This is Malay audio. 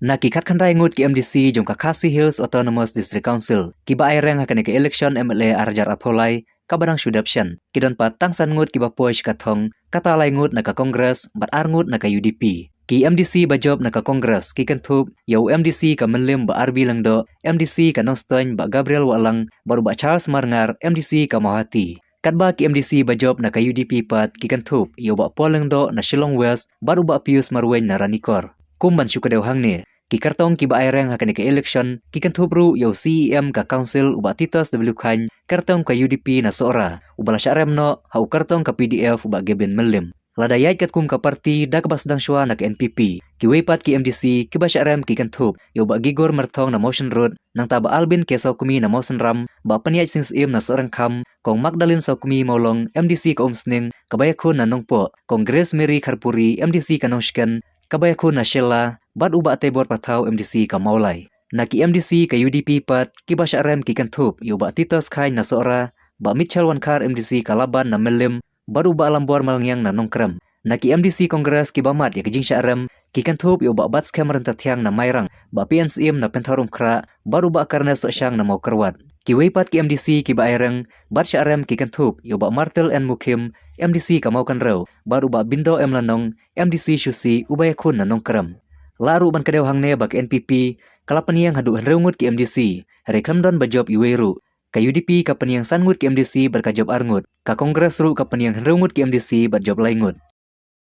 Na kikat khandai ngut ki MDC jong ka Khasi Hills Autonomous District Council ki ba ai reng hakan ke election MLA arjar apolai ka badang sudapshan ki don pat tangsan ngut ki ba poish ka thong kata lai ngut na ka Congress bat ar ngut na ka UDP ki MDC ba job na ka Congress ki kan thup yo MDC ka menlim ba RB langdo MDC ka Noston ba Gabriel Walang baru ba Charles Marngar MDC ka Mahati Kadba ki MDC ba job na ka UDP pat ki kan thup yo ba Polengdo na Shillong West baru ba Pius Marwen na Ranikor kumban syukadew hangne ki kartong ki ba ai reng hakan ke election ki kan thubru yo CEM ka council uba Titos W Khan kartong ka UDP na sora ubala syarem no hau kartong ka PDF uba Geben Melim ladayat kat kum ka parti da ka basdang syua na ka NPP ki weipat ki MDC ki ba syarem ki kan thup yo ba Gigor Mertong na Motion Road nang taba Albin ke Saukumi na Motion Ram ba paniat sing na seorang kam kong Magdalene Saukumi Maulong MDC ka Umsning kabayakun na Nongpo kong Grace Mary Karpuri MDC ka Noshken kabayakun na Sheila bad uba tebor patau MDC ka Maulay na ki MDC ka UDP pat ki ba syarem ki kan thup yo ba Titos Khain na sora ba Mitchell Wankar MDC ka Laban na Melim bad uba Lambor Malangyang na Nongkrem na ki MDC Congress ki bamat ya kijing syarem ki kan thup yo ba Bats Cameron Tatyang na Mayrang ba PNCM na Pentarum Kra bad uba Karnes Sosyang na Maukerwat ki weipat ki MDC ki ba aireng bat syarem ki kan thup yo ba Martel and Mukim MDC ka Maukan Rew bad uba Bindo M Lanong MDC Syusi ubayakun na Nongkrem laru ban kadew hangne bak NPP kalapaniang hadu henreungut ki MDC reklamdon bajob iweru ka UDP ka paniang sangut ki MDC berkajob arngut ka Kongres ru ka paniang henreungut ki MDC bat job laingut